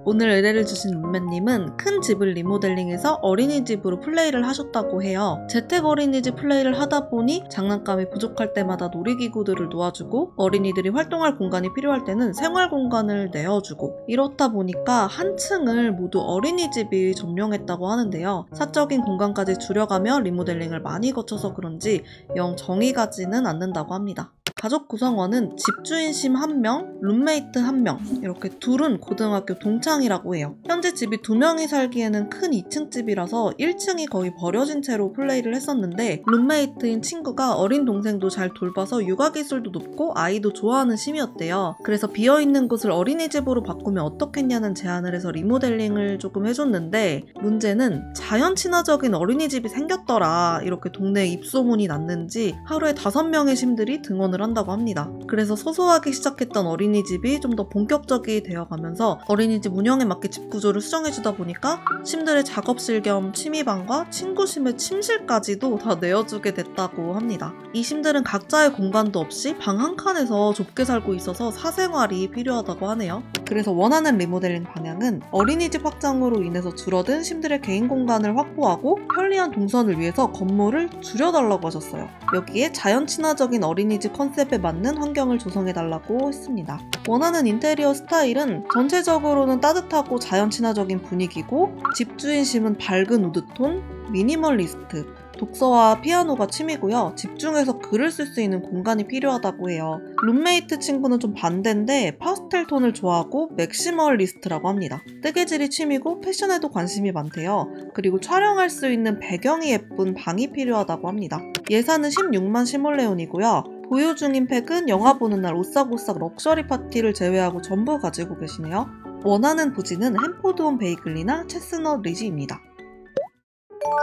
오늘 의뢰를 주신 룸메님은 큰 집을 리모델링해서 어린이집으로 플레이를 하셨다고 해요. 재택 어린이집 플레이를 하다 보니 장난감이 부족할 때마다 놀이기구들을 놓아주고 어린이들이 활동할 공간이 필요할 때는 생활 공간을 내어주고 이렇다 보니까 한 층을 모두 어린이집이 점령했다고 하는데요. 사적인 공간까지 줄여가며 리모델링을 많이 거쳐서 그런지 영 정이 가지는 않는다고 합니다. 가족 구성원은 집주인심 1명, 룸메이트 1명 이렇게 둘은 고등학교 동창이라고 해요. 현재 집이 2명이 살기에는 큰 2층 집이라서 1층이 거의 버려진 채로 플레이를 했었는데 룸메이트인 친구가 어린 동생도 잘 돌봐서 육아기술도 높고 아이도 좋아하는 심이었대요. 그래서 비어있는 곳을 어린이집으로 바꾸면 어떻겠냐는 제안을 해서 리모델링을 조금 해줬는데 문제는 자연 친화적인 어린이집이 생겼더라 이렇게 동네에 입소문이 났는지 하루에 5명의 심들이 등원을 한다고 합니다. 그래서 소소하게 시작했던 어린이집이 좀 더 본격적이 되어가면서 어린이집 운영에 맞게 집 구조를 수정해주다 보니까 심들의 작업실 겸 취미방과 친구심의 침실까지도 다 내어주게 됐다고 합니다. 이 심들은 각자의 공간도 없이 방 한 칸에서 좁게 살고 있어서 사생활이 필요하다고 하네요. 그래서 원하는 리모델링 방향은 어린이집 확장으로 인해서 줄어든 심들의 개인 공간을 확보하고 편리한 동선을 위해서 건물을 줄여달라고 하셨어요. 여기에 자연 친화적인 어린이집 컨셉에 맞는 환경을 조성해달라고 했습니다. 원하는 인테리어 스타일은 전체적으로는 따뜻하고 자연 친화적인 분위기고 집주인심은 밝은 우드톤, 미니멀리스트, 독서와 피아노가 취미고요. 집중해서 글을 쓸 수 있는 공간이 필요하다고 해요. 룸메이트 친구는 좀 반대인데 파스텔 톤을 좋아하고 맥시멀리스트라고 합니다. 뜨개질이 취미고 패션에도 관심이 많대요. 그리고 촬영할 수 있는 배경이 예쁜 방이 필요하다고 합니다. 예산은 16만 시몰레온이고요. 보유 중인 팩은 영화 보는 날 오싹오싹 럭셔리 파티를 제외하고 전부 가지고 계시네요. 원하는 부지는 햄포드온 베이글리나 체스넛 리지입니다.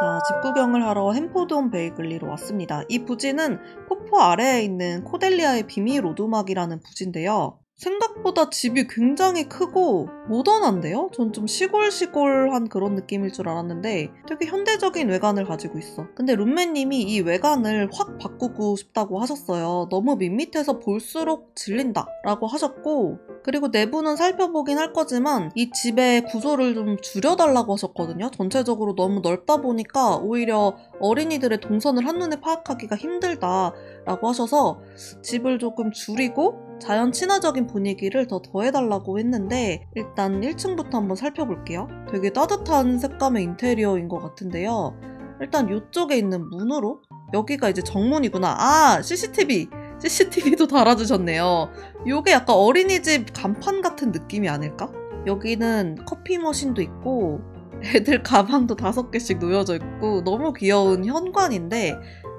자, 집 구경을 하러 햄포드온 베이글리로 왔습니다. 이 부지는 폭포 아래에 있는 코델리아의 비밀 오두막이라는 부지인데요. 생각보다 집이 굉장히 크고 모던한데요? 전 좀 시골시골한 그런 느낌일 줄 알았는데 되게 현대적인 외관을 가지고 있어. 근데 룸메님이 이 외관을 확 바꾸고 싶다고 하셨어요. 너무 밋밋해서 볼수록 질린다 라고 하셨고 그리고 내부는 살펴보긴 할 거지만 이 집의 구조를 좀 줄여달라고 하셨거든요. 전체적으로 너무 넓다 보니까 오히려 어린이들의 동선을 한눈에 파악하기가 힘들다라고 하셔서 집을 조금 줄이고 자연 친화적인 분위기를 더 더해달라고 했는데 일단 1층부터 한번 살펴볼게요. 되게 따뜻한 색감의 인테리어인 것 같은데요. 일단 이쪽에 있는 문으로 여기가 이제 정문이구나. 아! CCTV도 달아주셨네요. 요게 약간 어린이집 간판 같은 느낌이 아닐까? 여기는 커피 머신도 있고 애들 가방도 5개씩 놓여져 있고 너무 귀여운 현관인데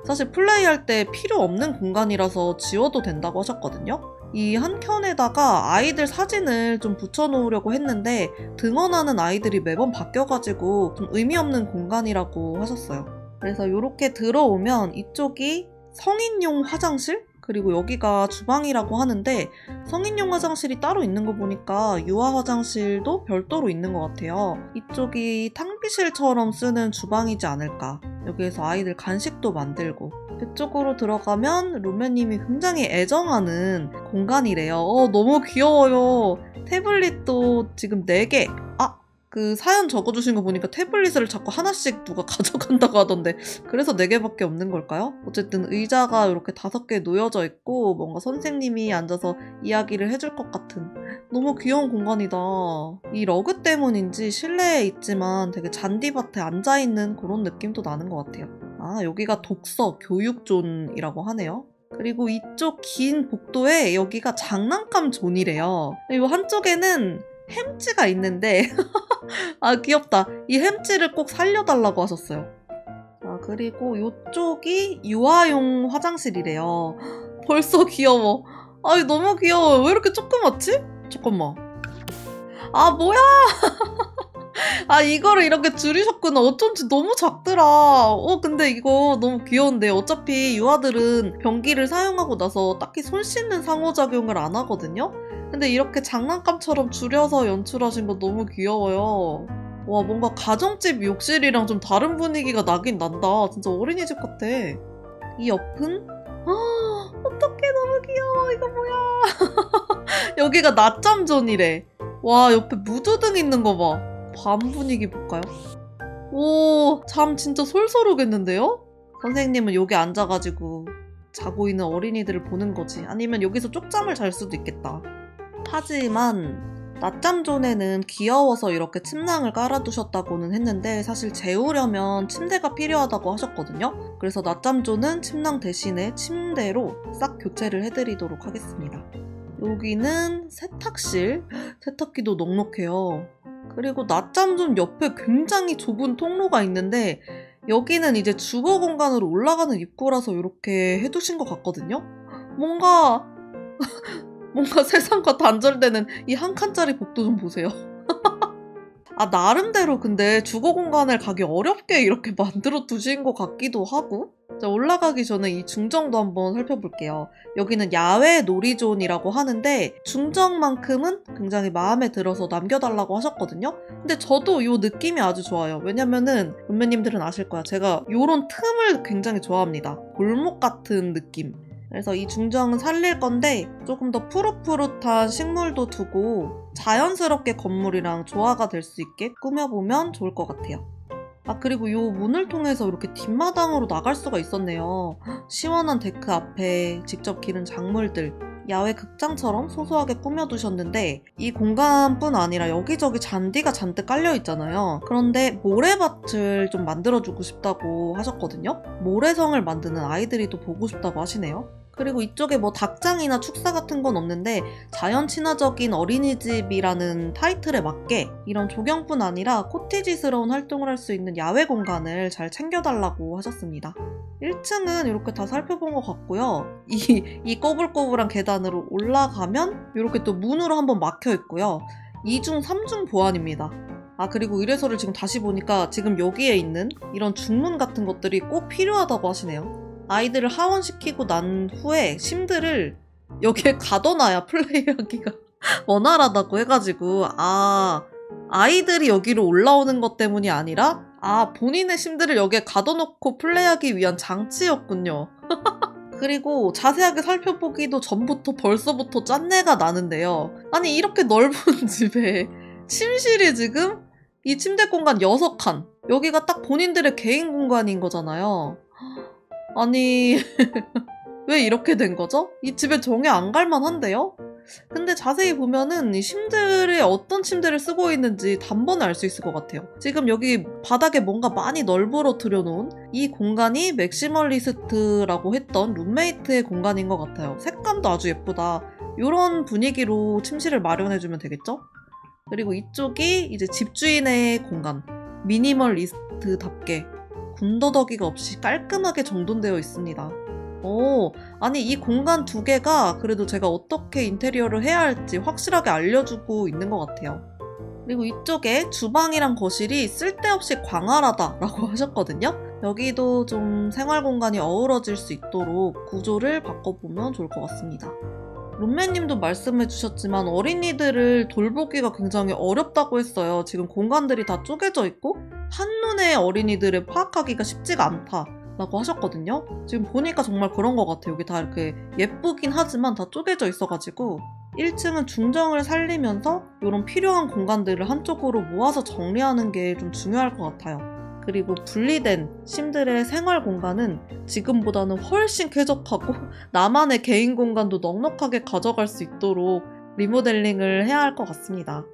사실 플레이할 때 필요 없는 공간이라서 지워도 된다고 하셨거든요. 이 한켠에다가 아이들 사진을 좀 붙여놓으려고 했는데 등원하는 아이들이 매번 바뀌어가지고 좀 의미 없는 공간이라고 하셨어요. 그래서 이렇게 들어오면 이쪽이 성인용 화장실? 그리고 여기가 주방이라고 하는데 성인용 화장실이 따로 있는 거 보니까 유아 화장실도 별도로 있는 것 같아요. 이쪽이 탕비실처럼 쓰는 주방이지 않을까. 여기에서 아이들 간식도 만들고 그쪽으로 들어가면 룸메님이 굉장히 애정하는 공간이래요. 너무 귀여워요. 태블릿도 지금 4개. 그 사연 적어주신 거 보니까 태블릿을 자꾸 하나씩 누가 가져간다고 하던데 그래서 4개밖에 없는 걸까요? 어쨌든 의자가 이렇게 5개 놓여져 있고 뭔가 선생님이 앉아서 이야기를 해줄 것 같은 너무 귀여운 공간이다. 이 러그 때문인지 실내에 있지만 되게 잔디밭에 앉아있는 그런 느낌도 나는 것 같아요. 여기가 독서, 교육존이라고 하네요. 그리고 이쪽 긴 복도에 여기가 장난감 존이래요. 그리고 한쪽에는 햄찌가 있는데 귀엽다. 이 햄찌를 꼭 살려달라고 하셨어요. 그리고 이쪽이 유아용 화장실이래요. 벌써 귀여워. 너무 귀여워. 왜 이렇게 조그맣지? 잠깐만. 뭐야! 이거를 이렇게 줄이셨구나. 어쩐지 너무 작더라. 근데 이거 너무 귀여운데 어차피 유아들은 변기를 사용하고 나서 딱히 손 씻는 상호작용을 안 하거든요? 근데 이렇게 장난감처럼 줄여서 연출하신 거 너무 귀여워요. 와, 뭔가 가정집 욕실이랑 좀 다른 분위기가 나긴 난다. 진짜 어린이집 같아. 이 옆은? 어떡해, 너무 귀여워. 이거 뭐야. 여기가 낮잠존이래. 와, 옆에 무드등 있는 거 봐. 밤 분위기 볼까요? 오, 잠 진짜 솔솔 오겠는데요? 선생님은 여기 앉아가지고 자고 있는 어린이들을 보는 거지. 아니면 여기서 쪽잠을 잘 수도 있겠다. 하지만 낮잠존에는 귀여워서 이렇게 침낭을 깔아두셨다고는 했는데 사실 재우려면 침대가 필요하다고 하셨거든요. 그래서 낮잠존은 침낭 대신에 침대로 싹 교체를 해드리도록 하겠습니다. 여기는 세탁실. 세탁기도 넉넉해요. 그리고 낮잠존 옆에 굉장히 좁은 통로가 있는데 여기는 이제 주거 공간으로 올라가는 입구라서 이렇게 해두신 것 같거든요. 뭔가 세상과 단절되는 이 한 칸짜리 복도 좀 보세요. 아, 나름대로 근데 주거 공간을 가기 어렵게 이렇게 만들어 두신 것 같기도 하고. 자, 올라가기 전에 이 중정도 한번 살펴볼게요. 여기는 야외 놀이존이라고 하는데 중정만큼은 굉장히 마음에 들어서 남겨달라고 하셨거든요. 근데 저도 이 느낌이 아주 좋아요. 왜냐면은 룸메님들은 아실 거야. 제가 이런 틈을 굉장히 좋아합니다. 골목 같은 느낌. 그래서 이 중정은 살릴 건데 조금 더 푸릇푸릇한 식물도 두고 자연스럽게 건물이랑 조화가 될 수 있게 꾸며보면 좋을 것 같아요. 아, 그리고 이 문을 통해서 이렇게 뒷마당으로 나갈 수가 있었네요. 시원한 데크 앞에 직접 기른 작물들, 야외 극장처럼 소소하게 꾸며두셨는데 이 공간뿐 아니라 여기저기 잔디가 잔뜩 깔려있잖아요. 그런데 모래밭을 좀 만들어주고 싶다고 하셨거든요. 모래성을 만드는 아이들이 또 보고 싶다고 하시네요. 그리고 이쪽에 뭐 닭장이나 축사 같은 건 없는데 자연 친화적인 어린이집이라는 타이틀에 맞게 이런 조경뿐 아니라 코티지스러운 활동을 할 수 있는 야외 공간을 잘 챙겨달라고 하셨습니다. 1층은 이렇게 다 살펴본 것 같고요. 이 꼬불꼬불한 계단으로 올라가면 이렇게 또 문으로 한번 막혀 있고요. 2중, 3중 보안입니다. 아, 그리고 이래서를 지금 다시 보니까 지금 여기에 있는 이런 중문 같은 것들이 꼭 필요하다고 하시네요. 아이들을 하원시키고 난 후에 심들을 여기에 가둬놔야 플레이하기가 원활하다고 해가지고 아이들이 여기로 올라오는 것 때문이 아니라 본인의 심들을 여기에 가둬놓고 플레이하기 위한 장치였군요. 그리고 자세하게 살펴보기도 전부터 벌써부터 짠내가 나는데요. 아니, 이렇게 넓은 집에 침실이 지금 이 침대 공간 6칸, 여기가 딱 본인들의 개인 공간인 거잖아요. 아니 왜 이렇게 된 거죠? 이 집에 정이 안 갈만한데요? 근데 자세히 보면은 이 침대에 어떤 침대를 쓰고 있는지 단번에 알 수 있을 것 같아요. 지금 여기 바닥에 뭔가 많이 널브러뜨려 놓은 이 공간이 맥시멀리스트라고 했던 룸메이트의 공간인 것 같아요. 색감도 아주 예쁘다. 이런 분위기로 침실을 마련해주면 되겠죠? 그리고 이쪽이 이제 집주인의 공간. 미니멀리스트답게 군더더기가 없이 깔끔하게 정돈되어 있습니다. 아니 이 공간 2개가 그래도 제가 어떻게 인테리어를 해야 할지 확실하게 알려주고 있는 것 같아요. 그리고 이쪽에 주방이랑 거실이 쓸데없이 광활하다라고 하셨거든요. 여기도 좀 생활 공간이 어우러질 수 있도록 구조를 바꿔보면 좋을 것 같습니다. 룸메님도 말씀해 주셨지만 어린이들을 돌보기가 굉장히 어렵다고 했어요. 지금 공간들이 다 쪼개져 있고 한눈에 어린이들을 파악하기가 쉽지가 않다라고 하셨거든요. 지금 보니까 정말 그런 것 같아요. 여기 다 이렇게 예쁘긴 하지만 다 쪼개져 있어가지고 1층은 중정을 살리면서 이런 필요한 공간들을 한쪽으로 모아서 정리하는 게 좀 중요할 것 같아요. 그리고 분리된 심들의 생활 공간은 지금보다는 훨씬 쾌적하고 나만의 개인 공간도 넉넉하게 가져갈 수 있도록 리모델링을 해야 할 것 같습니다.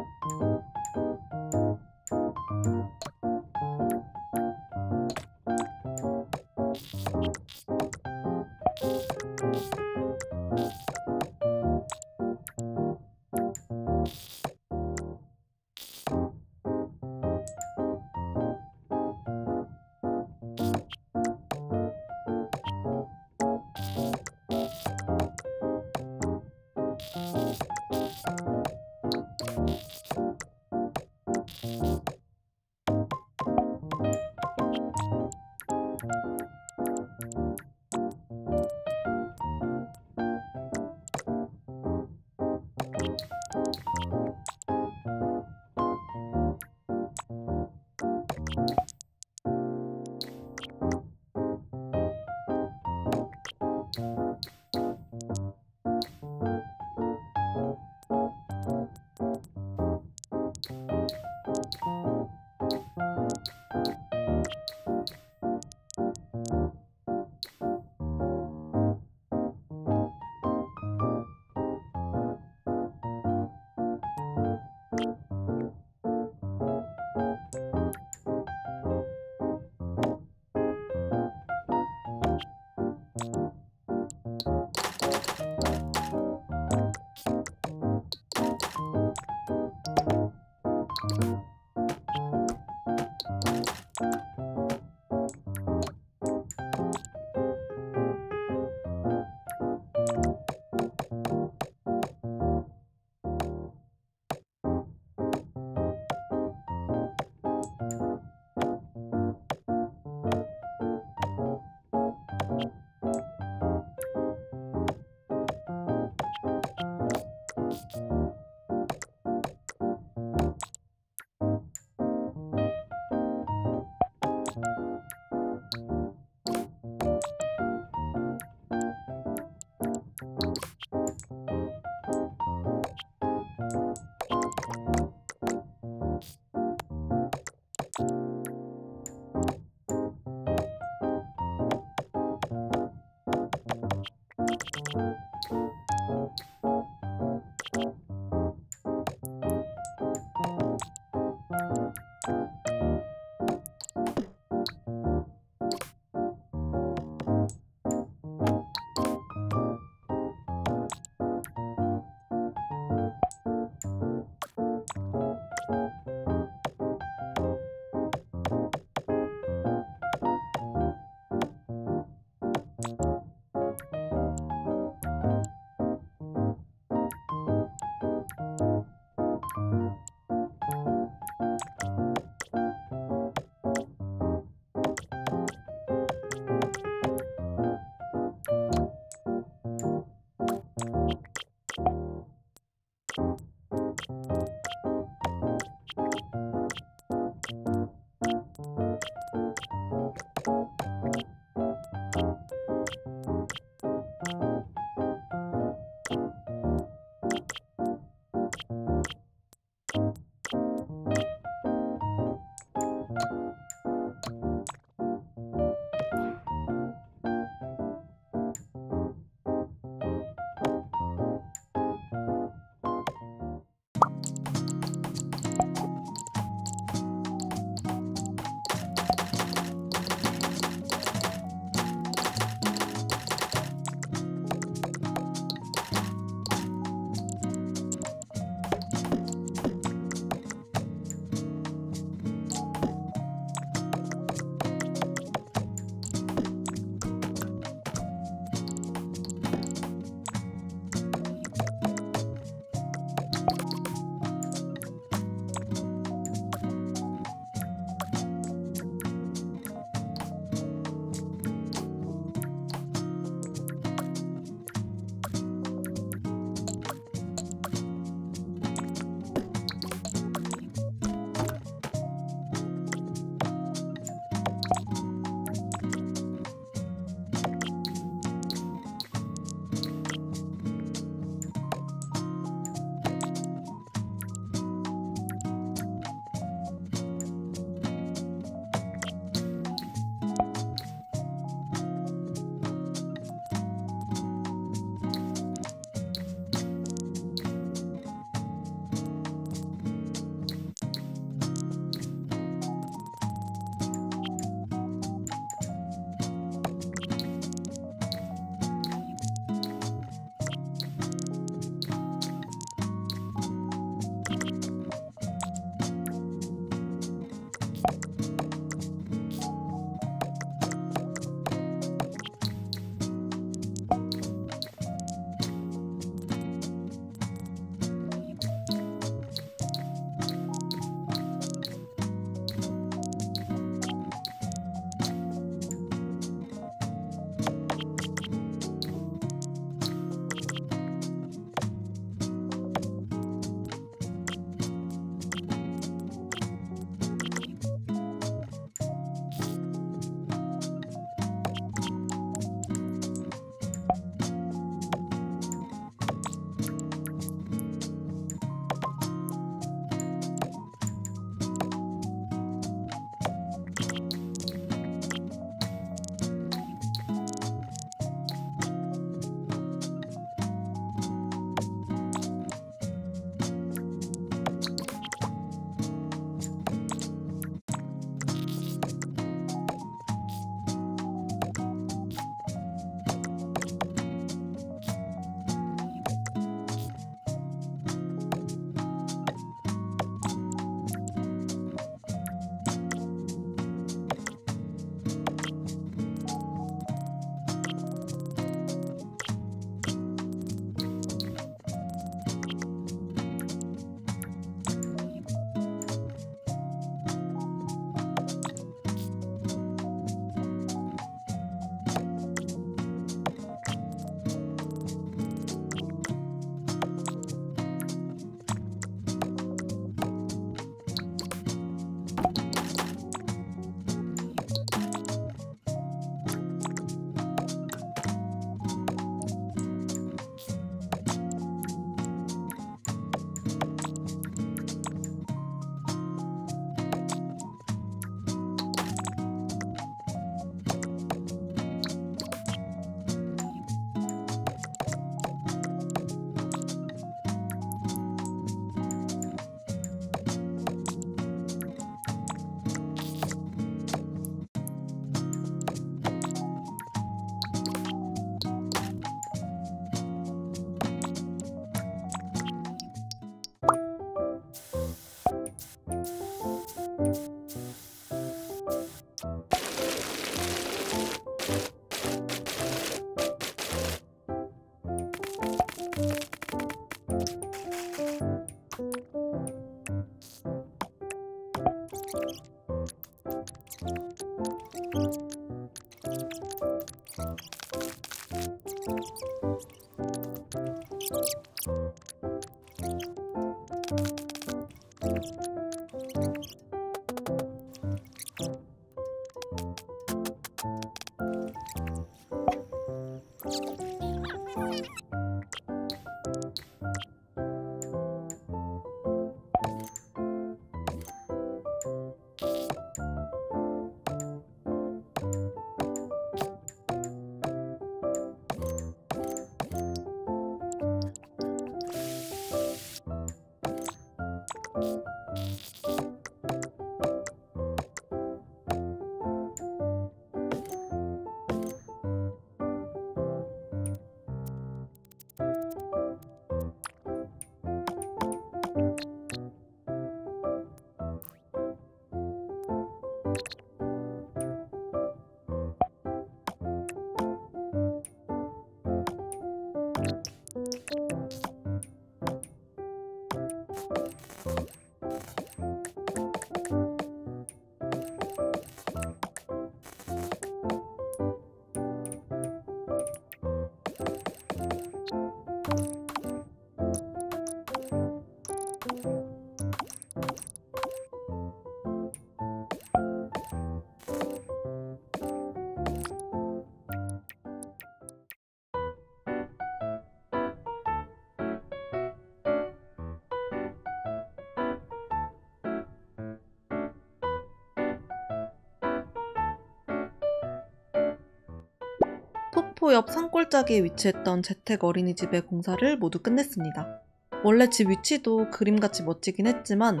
폭포 옆 산골짜기에 위치했던 재택 어린이집의 공사를 모두 끝냈습니다. 원래 집 위치도 그림같이 멋지긴 했지만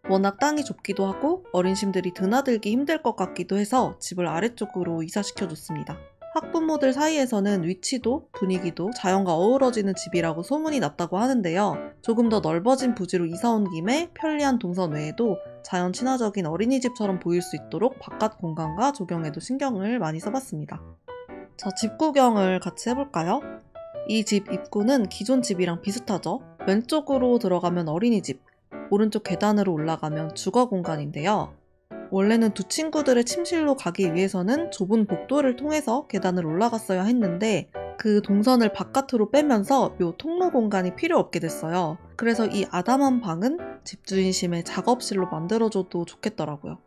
워낙 땅이 좁기도 하고 어린심들이 드나들기 힘들 것 같기도 해서 집을 아래쪽으로 이사시켜줬습니다. 학부모들 사이에서는 위치도 분위기도 자연과 어우러지는 집이라고 소문이 났다고 하는데요. 조금 더 넓어진 부지로 이사 온 김에 편리한 동선 외에도 자연 친화적인 어린이집처럼 보일 수 있도록 바깥 공간과 조경에도 신경을 많이 써봤습니다. 자, 집 구경을 같이 해볼까요? 이 집 입구는 기존 집이랑 비슷하죠? 왼쪽으로 들어가면 어린이집, 오른쪽 계단으로 올라가면 주거 공간인데요. 원래는 두 친구들의 침실로 가기 위해서는 좁은 복도를 통해서 계단을 올라갔어야 했는데 그 동선을 바깥으로 빼면서 요 통로 공간이 필요 없게 됐어요. 그래서 이 아담한 방은 집주인심의 작업실로 만들어줘도 좋겠더라고요.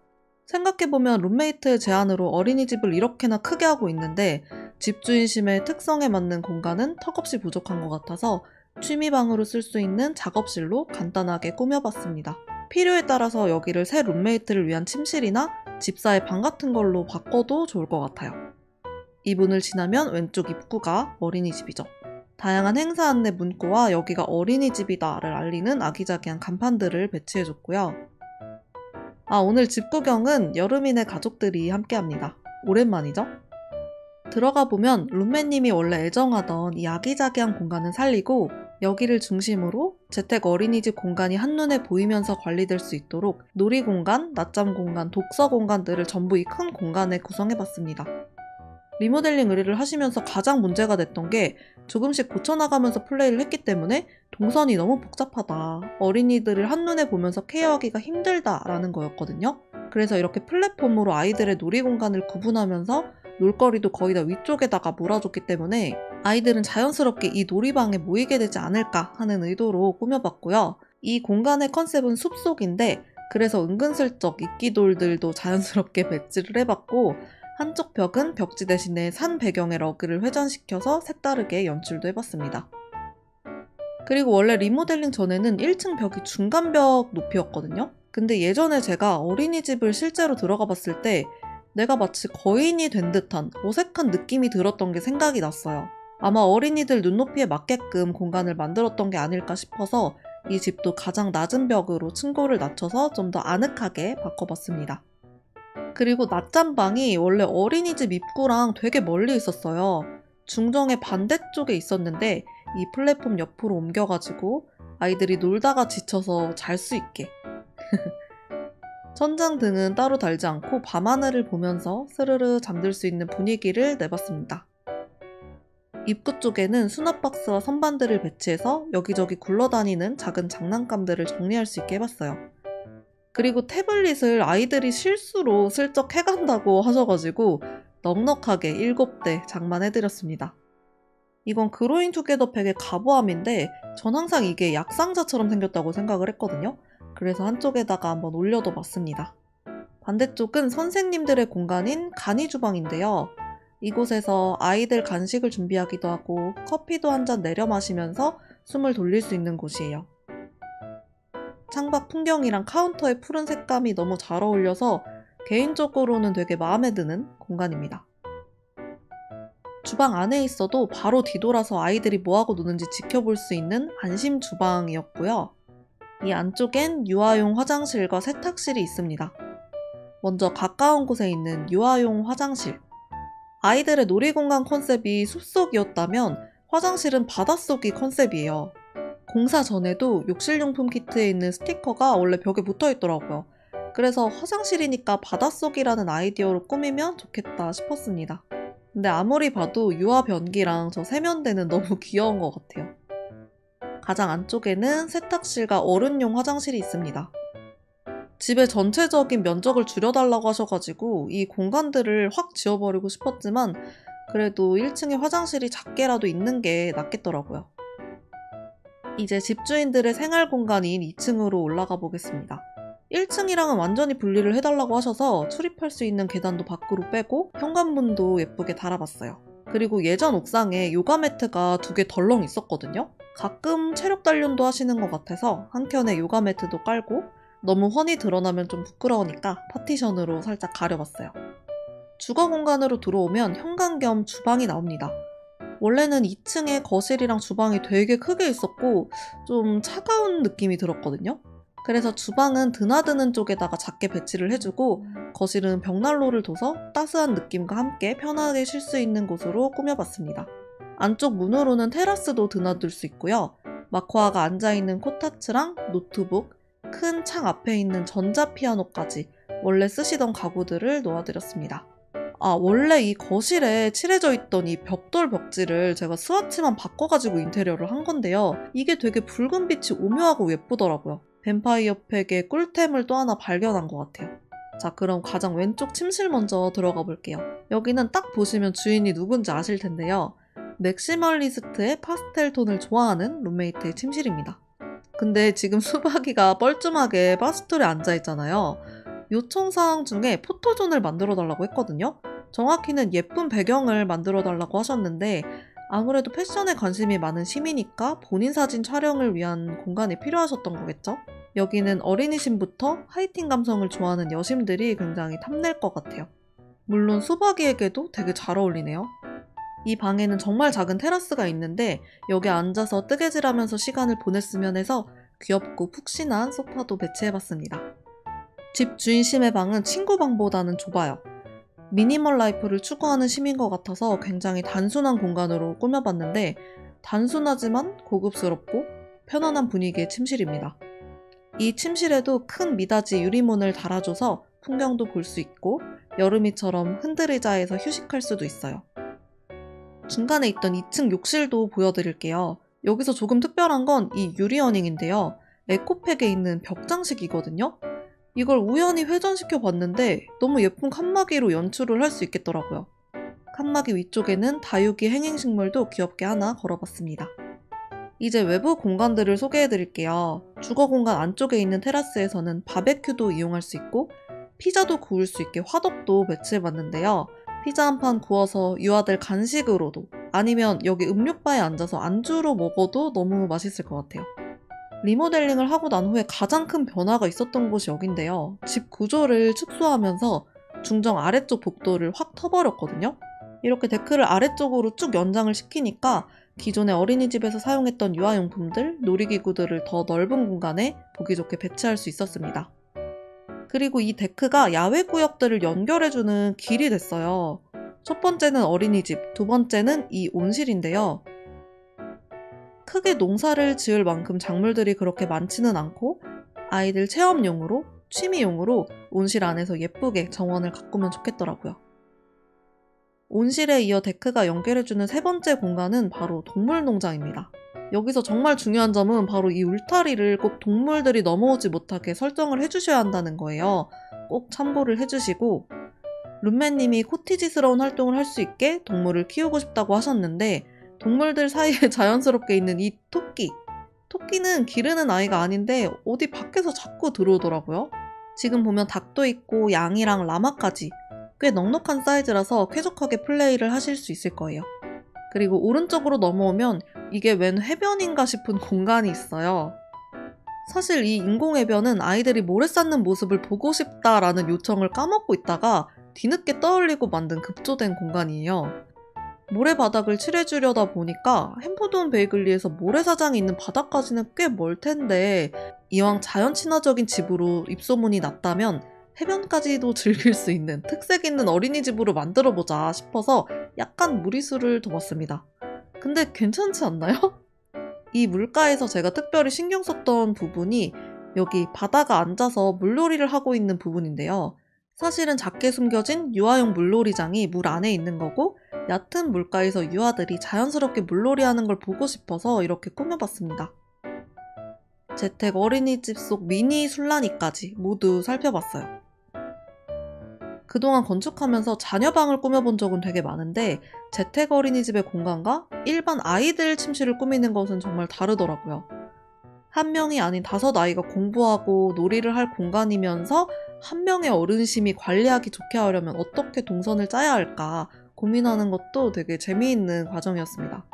생각해보면 룸메이트의 제안으로 어린이집을 이렇게나 크게 하고 있는데 집주인심의 특성에 맞는 공간은 턱없이 부족한 것 같아서 취미방으로 쓸 수 있는 작업실로 간단하게 꾸며봤습니다. 필요에 따라서 여기를 새 룸메이트를 위한 침실이나 집사의 방 같은 걸로 바꿔도 좋을 것 같아요. 이 문을 지나면 왼쪽 입구가 어린이집이죠. 다양한 행사 안내 문구와 여기가 어린이집이다를 알리는 아기자기한 간판들을 배치해줬고요. 오늘 집 구경은 여름이네 가족들이 함께합니다. 오랜만이죠? 들어가 보면 룸메님이 원래 애정하던 이 아기자기한 공간은 살리고 여기를 중심으로 재택 어린이집 공간이 한눈에 보이면서 관리될 수 있도록 놀이공간, 낮잠 공간, 독서 공간들을 전부 이 큰 공간에 구성해봤습니다. 리모델링 의뢰를 하시면서 가장 문제가 됐던 게 조금씩 고쳐나가면서 플레이를 했기 때문에 동선이 너무 복잡하다, 어린이들을 한눈에 보면서 케어하기가 힘들다라는 거였거든요. 그래서 이렇게 플랫폼으로 아이들의 놀이공간을 구분하면서 놀거리도 거의 다 위쪽에다가 몰아줬기 때문에 아이들은 자연스럽게 이 놀이방에 모이게 되지 않을까 하는 의도로 꾸며봤고요. 이 공간의 컨셉은 숲속인데 그래서 은근슬쩍 이끼돌들도 자연스럽게 배치를 해봤고 한쪽 벽은 벽지 대신에 산 배경의 러그를 회전시켜서 색다르게 연출도 해봤습니다. 그리고 원래 리모델링 전에는 1층 벽이 중간벽 높이였거든요. 근데 예전에 제가 어린이집을 실제로 들어가 봤을 때 내가 마치 거인이 된 듯한 어색한 느낌이 들었던 게 생각이 났어요. 아마 어린이들 눈높이에 맞게끔 공간을 만들었던 게 아닐까 싶어서 이 집도 가장 낮은 벽으로 층고를 낮춰서 좀 더 아늑하게 바꿔봤습니다. 그리고 낮잠방이 원래 어린이집 입구랑 되게 멀리 있었어요. 중정의 반대쪽에 있었는데 이 플랫폼 옆으로 옮겨가지고 아이들이 놀다가 지쳐서 잘 수 있게 천장등은 따로 달지 않고 밤하늘을 보면서 스르르 잠들 수 있는 분위기를 내봤습니다. 입구 쪽에는 수납박스와 선반들을 배치해서 여기저기 굴러다니는 작은 장난감들을 정리할 수 있게 해봤어요. 그리고 태블릿을 아이들이 실수로 슬쩍 해간다고 하셔가지고 넉넉하게 7대 장만해드렸습니다. 이건 그로잉 투게더 팩의 가보함인데 전 항상 이게 약상자처럼 생겼다고 생각을 했거든요. 그래서 한쪽에다가 한번 올려둬 봤습니다. 반대쪽은 선생님들의 공간인 간이주방인데요. 이곳에서 아이들 간식을 준비하기도 하고 커피도 한 잔 내려 마시면서 숨을 돌릴 수 있는 곳이에요. 창밖 풍경이랑 카운터의 푸른 색감이 너무 잘 어울려서 개인적으로는 되게 마음에 드는 공간입니다. 주방 안에 있어도 바로 뒤돌아서 아이들이 뭐하고 노는지 지켜볼 수 있는 안심 주방이었고요. 이 안쪽엔 유아용 화장실과 세탁실이 있습니다. 먼저 가까운 곳에 있는 유아용 화장실. 아이들의 놀이공간 컨셉이 숲속이었다면 화장실은 바닷속이 컨셉이에요. 공사 전에도 욕실용품 키트에 있는 스티커가 원래 벽에 붙어 있더라고요. 그래서 화장실이니까 바닷속이라는 아이디어로 꾸미면 좋겠다 싶었습니다. 근데 아무리 봐도 유아 변기랑 저 세면대는 너무 귀여운 것 같아요. 가장 안쪽에는 세탁실과 어른용 화장실이 있습니다. 집의 전체적인 면적을 줄여달라고 하셔가지고 이 공간들을 확 지워버리고 싶었지만 그래도 1층에 화장실이 작게라도 있는 게 낫겠더라고요. 이제 집주인들의 생활 공간인 2층으로 올라가 보겠습니다. 1층이랑은 완전히 분리를 해달라고 하셔서 출입할 수 있는 계단도 밖으로 빼고 현관문도 예쁘게 달아봤어요. 그리고 예전 옥상에 요가 매트가 2개 덜렁 있었거든요. 가끔 체력 단련도 하시는 것 같아서 한 켠에 요가 매트도 깔고 너무 훤히 드러나면 좀 부끄러우니까 파티션으로 살짝 가려봤어요. 주거 공간으로 들어오면 현관 겸 주방이 나옵니다. 원래는 2층에 거실이랑 주방이 되게 크게 있었고 좀 차가운 느낌이 들었거든요. 그래서 주방은 드나드는 쪽에다가 작게 배치를 해주고 거실은 벽난로를 둬서 따스한 느낌과 함께 편하게 쉴 수 있는 곳으로 꾸며봤습니다. 안쪽 문으로는 테라스도 드나들 수 있고요. 마코아가 앉아있는 코타츠랑 노트북, 큰 창 앞에 있는 전자피아노까지 원래 쓰시던 가구들을 놓아드렸습니다. 원래 이 거실에 칠해져 있던 이 벽돌 벽지를 제가 스와치만 바꿔가지고 인테리어를 한 건데요. 이게 되게 붉은 빛이 오묘하고 예쁘더라고요. 뱀파이어 팩의 꿀템을 또 하나 발견한 것 같아요. 자, 그럼 가장 왼쪽 침실 먼저 들어가 볼게요. 여기는 딱 보시면 주인이 누군지 아실 텐데요. 맥시멀리스트의 파스텔 톤을 좋아하는 룸메이트의 침실입니다. 근데 지금 수박이가 뻘쭘하게 바스툴에 앉아있잖아요. 요청사항 중에 포토존을 만들어 달라고 했거든요. 정확히는 예쁜 배경을 만들어 달라고 하셨는데 아무래도 패션에 관심이 많은 시민이니까 본인 사진 촬영을 위한 공간이 필요하셨던 거겠죠? 여기는 어린이심부터 하이틴 감성을 좋아하는 여심들이 굉장히 탐낼 것 같아요. 물론 수박이에게도 되게 잘 어울리네요. 이 방에는 정말 작은 테라스가 있는데 여기 앉아서 뜨개질하면서 시간을 보냈으면 해서 귀엽고 푹신한 소파도 배치해봤습니다. 집 주인심의 방은 친구 방보다는 좁아요. 미니멀 라이프를 추구하는 심인 것 같아서 굉장히 단순한 공간으로 꾸며봤는데 단순하지만 고급스럽고 편안한 분위기의 침실입니다. 이 침실에도 큰 미닫이 유리문을 달아줘서 풍경도 볼 수 있고 여름이처럼 흔들의자에서 휴식할 수도 있어요. 중간에 있던 2층 욕실도 보여드릴게요. 여기서 조금 특별한 건 이 유리어닝인데요. 에코팩에 있는 벽장식이거든요. 이걸 우연히 회전시켜 봤는데 너무 예쁜 칸막이로 연출을 할 수 있겠더라고요. 칸막이 위쪽에는 다육이 행행식물도 귀엽게 하나 걸어봤습니다. 이제 외부 공간들을 소개해드릴게요. 주거 공간 안쪽에 있는 테라스에서는 바베큐도 이용할 수 있고 피자도 구울 수 있게 화덕도 배치해봤는데요. 피자 한 판 구워서 유아들 간식으로도 아니면 여기 음료바에 앉아서 안주로 먹어도 너무 맛있을 것 같아요. 리모델링을 하고 난 후에 가장 큰 변화가 있었던 곳이 여긴데요. 집 구조를 축소하면서 중정 아래쪽 복도를 확 터버렸거든요. 이렇게 데크를 아래쪽으로 쭉 연장을 시키니까 기존의 어린이집에서 사용했던 유아용품들, 놀이기구들을 더 넓은 공간에 보기 좋게 배치할 수 있었습니다. 그리고 이 데크가 야외 구역들을 연결해주는 길이 됐어요. 첫 번째는 어린이집, 두 번째는 이 온실인데요. 크게 농사를 지을 만큼 작물들이 그렇게 많지는 않고 아이들 체험용으로, 취미용으로 온실 안에서 예쁘게 정원을 가꾸면 좋겠더라고요. 온실에 이어 데크가 연결해주는 세 번째 공간은 바로 동물농장입니다. 여기서 정말 중요한 점은 바로 이 울타리를 꼭 동물들이 넘어오지 못하게 설정을 해주셔야 한다는 거예요. 꼭 참고를 해주시고 룸메님이 코티지스러운 활동을 할 수 있게 동물을 키우고 싶다고 하셨는데 동물들 사이에 자연스럽게 있는 이 토끼. 토끼는 기르는 아이가 아닌데 어디 밖에서 자꾸 들어오더라고요. 지금 보면 닭도 있고 양이랑 라마까지 꽤 넉넉한 사이즈라서 쾌적하게 플레이를 하실 수 있을 거예요. 그리고 오른쪽으로 넘어오면 이게 웬 해변인가 싶은 공간이 있어요. 사실 이 인공해변은 아이들이 모래 쌓는 모습을 보고 싶다라는 요청을 까먹고 있다가 뒤늦게 떠올리고 만든 급조된 공간이에요. 모래바닥을 칠해주려다 보니까 햄버드온 베이글리에서 모래사장이 있는 바닥까지는 꽤 멀 텐데 이왕 자연 친화적인 집으로 입소문이 났다면 해변까지도 즐길 수 있는 특색 있는 어린이집으로 만들어보자 싶어서 약간 무리수를 둬봤습니다. 근데 괜찮지 않나요? 이 물가에서 제가 특별히 신경 썼던 부분이 여기 바다가 앉아서 물놀이를 하고 있는 부분인데요. 사실은 작게 숨겨진 유아용 물놀이장이 물 안에 있는 거고 얕은 물가에서 유아들이 자연스럽게 물놀이하는 걸 보고 싶어서 이렇게 꾸며봤습니다. 재택 어린이집 속 미니 술라니까지 모두 살펴봤어요. 그동안 건축하면서 자녀방을 꾸며본 적은 되게 많은데 재택 어린이집의 공간과 일반 아이들 침실을 꾸미는 것은 정말 다르더라고요. 한 명이 아닌 5아이가 공부하고 놀이를 할 공간이면서 한 명의 어른심이 관리하기 좋게 하려면 어떻게 동선을 짜야 할까 고민하는 것도 되게 재미있는 과정이었습니다.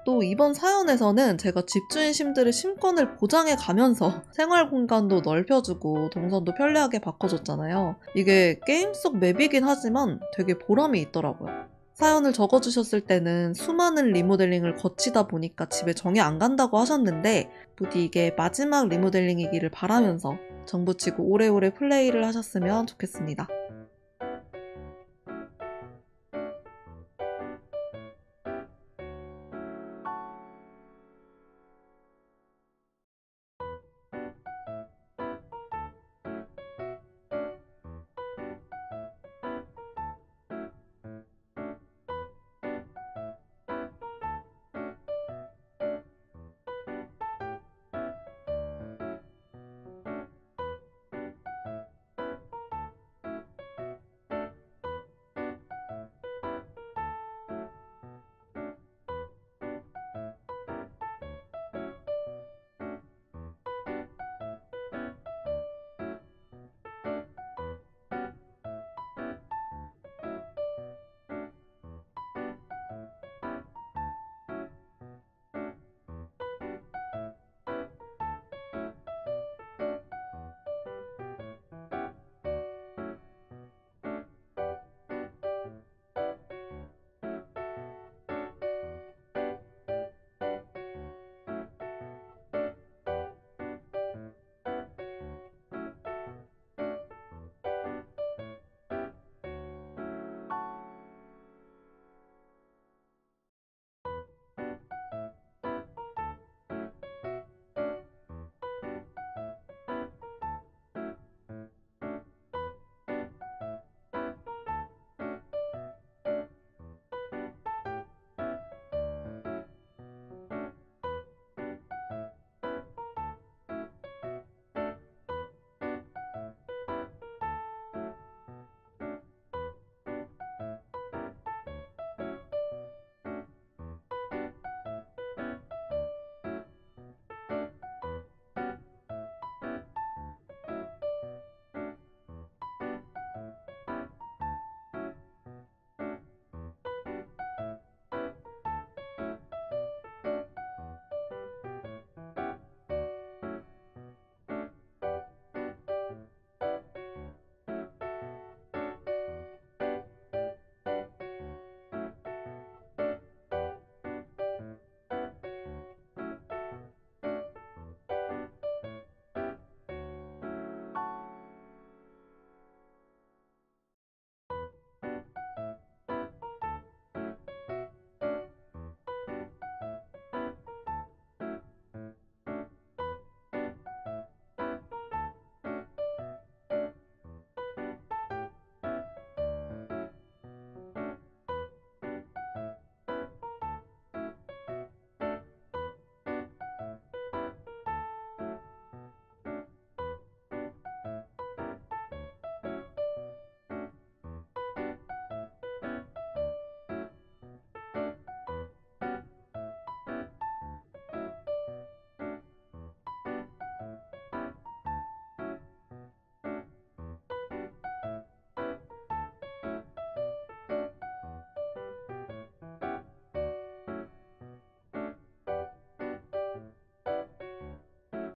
또 이번 사연에서는 제가 집주인 심들의 심권을 보장해 가면서 생활 공간도 넓혀주고 동선도 편리하게 바꿔줬잖아요. 이게 게임 속 맵이긴 하지만 되게 보람이 있더라고요. 사연을 적어주셨을 때는 수많은 리모델링을 거치다 보니까 집에 정이 안 간다고 하셨는데 부디 이게 마지막 리모델링이기를 바라면서 정붙이고 오래오래 플레이를 하셨으면 좋겠습니다.